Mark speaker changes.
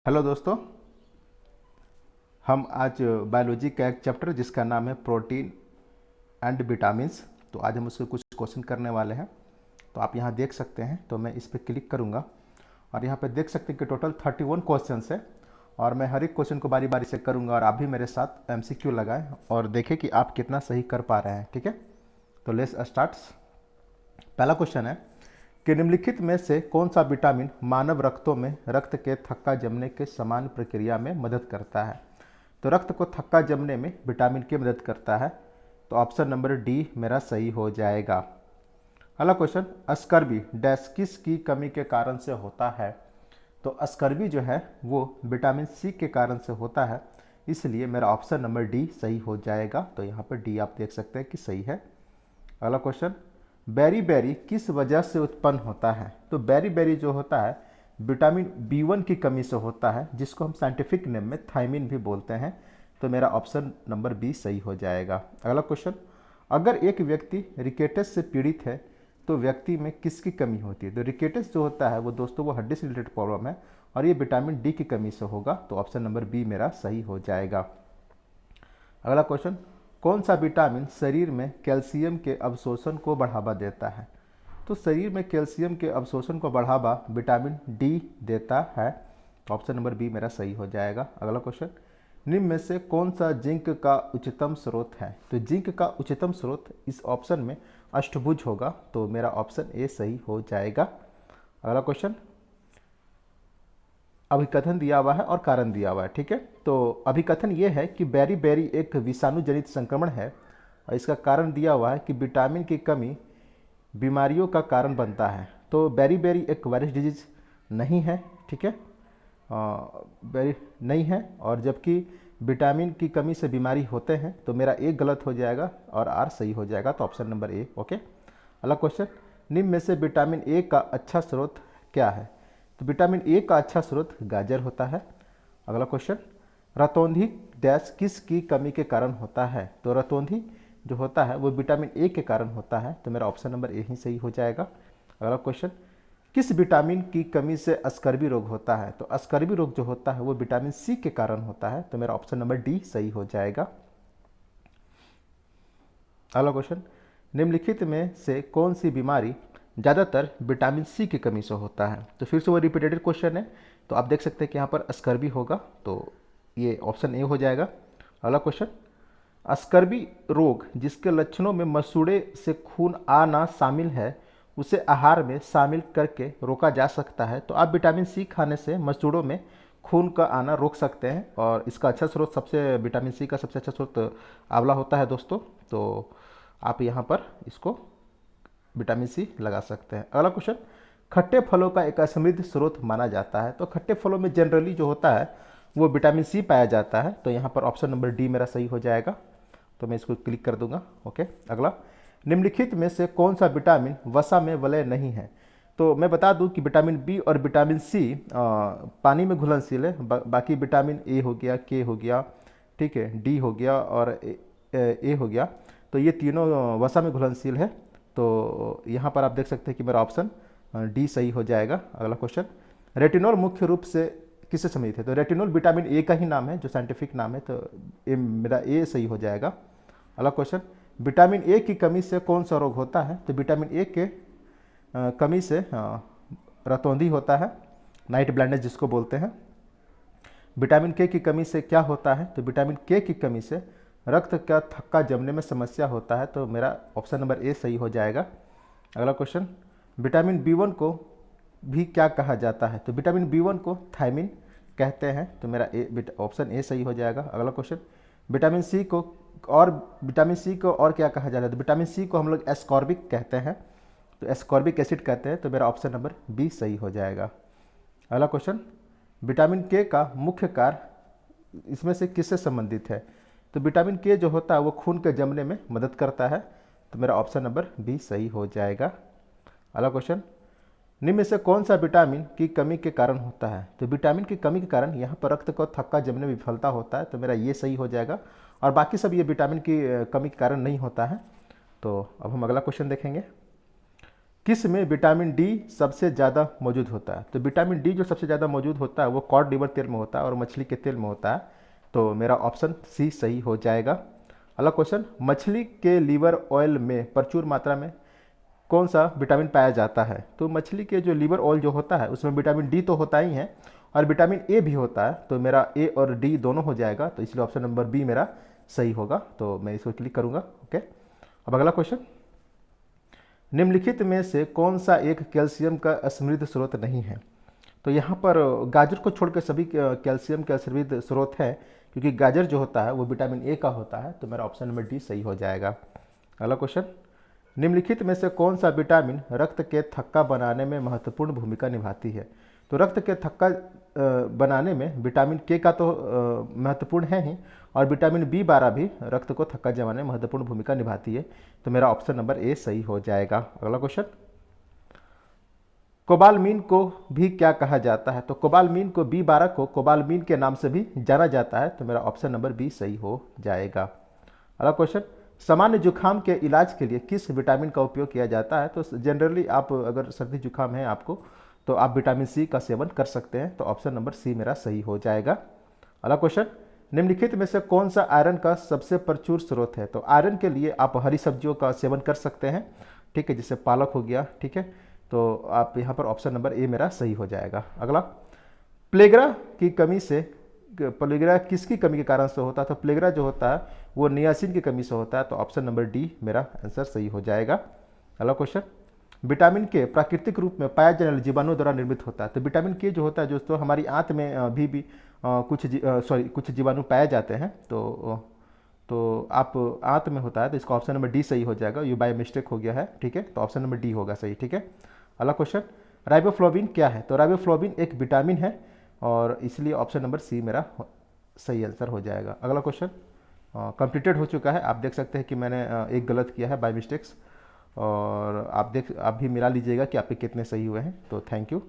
Speaker 1: Hello दोस्तों। हम आज बायोलॉजी का एक चैप्टर जिसका नाम है प्रोटीन एंड विटामिन्स, तो आज हम उससे कुछ क्वेश्चन करने वाले हैं। तो आप यहाँ देख सकते हैं, तो मैं इस पर क्लिक करूँगा और यहाँ पे देख सकते हैं कि टोटल 31 क्वेश्चंस है और मैं हर एक क्वेश्चन को बारी बारी से करूँगा और आप भी मेरे साथ एमसीक्यू लगाएं और देखें कि आप कितना सही कर पा रहे हैं। ठीक है, तो लेट्स स्टार्ट। पहला क्वेश्चन है कि निम्नलिखित में से कौन सा विटामिन मानव रक्तों में रक्त के थक्का जमने के समान प्रक्रिया में मदद करता है। तो रक्त को थक्का जमने में विटामिन की मदद करता है, तो ऑप्शन नंबर डी मेरा सही हो जाएगा। अगला क्वेश्चन, अस्कर्बी डैश किस की कमी के कारण से होता है। तो अस्कर्बी जो है वो विटामिन सी के कारण से होता है, इसलिए मेरा ऑप्शन नंबर डी सही हो जाएगा। तो यहाँ पर डी आप देख सकते हैं कि सही है। अगला क्वेश्चन, बेरी बेरी किस वजह से उत्पन्न होता है। तो बेरी बेरी जो होता है विटामिन बी1 की कमी से होता है, जिसको हम साइंटिफिक नेम में थायमिन भी बोलते हैं। तो मेरा ऑप्शन नंबर बी सही हो जाएगा। अगला क्वेश्चन, अगर एक व्यक्ति रिकेटस से पीड़ित है तो व्यक्ति में किसकी कमी होती है। तो रिकेटस जो होता है वो दोस्तों वो हड्डी से रिलेटेड प्रॉब्लम है और ये विटामिन डी की कमी से होगा। तो ऑप्शन नंबर बी मेरा सही हो जाएगा। अगला क्वेश्चन, कौन सा विटामिन शरीर में कैल्शियम के अवशोषण को बढ़ावा देता है। तो शरीर में कैल्शियम के अवशोषण को बढ़ावा विटामिन डी देता है। तो ऑप्शन नंबर बी मेरा सही हो जाएगा। अगला क्वेश्चन, निम्न में से कौन सा जिंक का उच्चतम स्रोत है। तो जिंक का उच्चतम स्रोत इस ऑप्शन में अष्टभुज होगा। तो मेरा ऑप्शन ए सही हो जाएगा। अगला क्वेश्चन, अभिकथन दिया हुआ है और कारण दिया हुआ है। ठीक है, तो अभिकथन ये है कि बेरी बेरी एक विषाणु जनित संक्रमण है और इसका कारण दिया हुआ है कि विटामिन की कमी बीमारियों का कारण बनता है। तो बेरी बेरी एक वायरस डिजीज नहीं है। ठीक है, बेरी नहीं है और जबकि विटामिन की कमी से बीमारी होते हैं। तो मेरा ए गलत हो जाएगा और आर सही हो जाएगा। तो ऑप्शन नंबर ए ओके। अगला क्वेश्चन, निम्न में से विटामिन ए का अच्छा स्रोत क्या है। तो विटामिन ए का अच्छा स्रोत गाजर होता है। अगला क्वेश्चन, रतौंधी डैश किस की कमी के कारण होता है। तो रतौंधी जो होता है वो विटामिन ए के कारण होता है। तो मेरा ऑप्शन नंबर ए ही सही हो जाएगा। अगला क्वेश्चन, किस विटामिन की कमी से अस्कर्बी रोग होता है। तो अस्कर्बी रोग जो होता है वो विटामिन सी के कारण होता है। तो मेरा ऑप्शन नंबर डी सही हो जाएगा। अगला क्वेश्चन, निम्नलिखित में से कौन सी बीमारी ज़्यादातर विटामिन सी की कमी से होता है। तो फिर से वो रिपीटेड क्वेश्चन है, तो आप देख सकते हैं कि यहाँ पर अस्कर्बी होगा। तो ये ऑप्शन ए हो जाएगा। अगला क्वेश्चन, अस्कर्बी रोग जिसके लक्षणों में मसूड़े से खून आना शामिल है उसे आहार में शामिल करके रोका जा सकता है। तो आप विटामिन सी खाने से मसूड़ों में खून का आना रोक सकते हैं और इसका अच्छा स्रोत सबसे विटामिन सी का सबसे अच्छा स्रोत आंवला होता है दोस्तों। तो आप यहाँ पर इसको विटामिन सी लगा सकते हैं। अगला क्वेश्चन, खट्टे फलों का एक समृद्ध स्रोत माना जाता है। तो खट्टे फलों में जनरली जो होता है वो विटामिन सी पाया जाता है। तो यहाँ पर ऑप्शन नंबर डी मेरा सही हो जाएगा। तो मैं इसको क्लिक कर दूंगा ओके। अगला, निम्नलिखित में से कौन सा विटामिन वसा में वलय नहीं है। तो मैं बता दूं कि विटामिन बी और विटामिन सी पानी में घुलनशील है। बाकी विटामिन ए हो गया, के हो गया, ठीक है, डी हो गया और ए हो गया, तो ये तीनों वसा में घुलनशील है। तो यहाँ पर आप देख सकते हैं कि मेरा ऑप्शन डी सही हो जाएगा। अगला क्वेश्चन, रेटिनॉल मुख्य रूप से किससे संबंधित है। तो रेटिनॉल विटामिन ए का ही नाम है जो साइंटिफिक नाम है। तो ए मेरा ए सही हो जाएगा। अगला क्वेश्चन, विटामिन ए की कमी से कौन सा रोग होता है। तो विटामिन ए के कमी से रतौंधी होता है, नाइट ब्लाइंडनेस जिसको बोलते हैं। विटामिन के की कमी से क्या होता है। तो विटामिन के की कमी से रक्त का थक्का जमने में समस्या होता है। तो मेरा ऑप्शन नंबर ए सही हो जाएगा। अगला क्वेश्चन, विटामिन बी1 को भी क्या कहा जाता है। तो विटामिन बी1 को थायमिन कहते हैं। तो मेरा ऑप्शन ए सही हो जाएगा। अगला क्वेश्चन, विटामिन सी को और क्या कहा जाता है। तो विटामिन सी को हम लोग एस्कॉर्बिक कहते हैं। तो एस्कॉर्बिक एसिड कहते हैं। तो मेरा ऑप्शन नंबर बी सही हो जाएगा। अगला क्वेश्चन, विटामिन के का मुख्य कार्य इसमें से किससे संबंधित है। तो विटामिन के जो होता है वो खून के जमने में मदद करता है। तो मेरा ऑप्शन नंबर बी सही हो जाएगा। अगला क्वेश्चन, निम्न में से कौन सा विटामिन की कमी के कारण होता है। तो विटामिन की कमी के कारण यहाँ पर रक्त को थक्का जमने में विफलता होता है। तो मेरा ये सही हो जाएगा और बाकी सब ये विटामिन की कमी के कारण नहीं होता है। तो अब हम अगला क्वेश्चन देखेंगे। किस में विटामिन डी सबसे ज़्यादा मौजूद होता है? तो विटामिन डी जो सबसे ज़्यादा मौजूद होता है वो कॉड लिवर तेल में होता है और मछली के तेल में होता है। तो मेरा ऑप्शन सी सही हो जाएगा। अगला क्वेश्चन, मछली के लीवर ऑयल में प्रचुर मात्रा में कौन सा विटामिन पाया जाता है? तो मछली के जो लीवर ऑयल जो होता है उसमें विटामिन डी तो होता ही है और विटामिन ए भी होता है। तो मेरा ए और डी दोनों हो जाएगा, तो इसलिए ऑप्शन नंबर बी मेरा सही होगा। तो मैं इसको क्लिक करूँगा। ओके, अब अगला क्वेश्चन, निम्नलिखित में से कौन सा एक कैल्शियम का समृद्ध स्रोत नहीं है? तो यहाँ पर गाजर को छोड़कर सभी कैल्शियम के समृद्ध स्रोत हैं, क्योंकि गाजर जो होता है वो विटामिन ए का होता है। तो मेरा ऑप्शन नंबर डी सही हो जाएगा। अगला क्वेश्चन, निम्नलिखित में से कौन सा विटामिन रक्त के थक्का बनाने में महत्वपूर्ण भूमिका निभाती है? तो रक्त के थक्का बनाने में विटामिन के का तो महत्वपूर्ण है ही, और विटामिन बी12 भी रक्त को थक्का जमाने में महत्वपूर्ण भूमिका निभाती है। तो मेरा ऑप्शन नंबर ए सही हो जाएगा। अगला क्वेश्चन, कोबालमीन को भी क्या कहा जाता है? तो कोबालमीन को बी12 को कोबालमीन के नाम से भी जाना जाता है। तो मेरा ऑप्शन नंबर बी सही हो जाएगा। अगला क्वेश्चन, सामान्य जुकाम के इलाज के लिए किस विटामिन का उपयोग किया जाता है? तो जनरली आप अगर सर्दी जुकाम है आपको, तो आप विटामिन सी का सेवन कर सकते हैं। तो ऑप्शन नंबर सी मेरा सही हो जाएगा। अगला क्वेश्चन, निम्नलिखित में से कौन सा आयरन का सबसे प्रचुर स्रोत है? तो आयरन के लिए आप हरी सब्जियों का सेवन कर सकते हैं, ठीक है, जैसे पालक हो गया, ठीक है। तो आप यहाँ पर ऑप्शन नंबर ए मेरा सही हो जाएगा। अगला, प्लेग्रा की कमी से, प्लेग्रा किसकी कमी के कारण से होता है? तो प्लेग्रा जो होता है वो नियासिन की कमी से होता है। तो ऑप्शन नंबर डी मेरा आंसर सही हो जाएगा। अगला क्वेश्चन, विटामिन के प्राकृतिक रूप में पाया जाने वाले जीवाणु द्वारा निर्मित होता है। तो विटामिन के जो होता है दोस्तों, हमारी आंत में अभी भी कुछ जीवाणु पाए जाते हैं। तो आप आंत में होता है, तो इसका ऑप्शन नंबर डी सही हो जाएगा। ये बाय मिस्टेक हो गया है, ठीक है। तो ऑप्शन नंबर डी होगा सही, ठीक है। अगला क्वेश्चन, राइबोफ्लोविन क्या है? तो राइबोफ्लोविन एक विटामिन है और इसलिए ऑप्शन नंबर सी मेरा सही आंसर हो जाएगा। अगला क्वेश्चन कंप्लीटेड हो चुका है। आप देख सकते हैं कि मैंने एक गलत किया है बाय मिस्टेक्स, और आप भी मिला लीजिएगा कि आपके कितने सही हुए हैं। तो थैंक यू।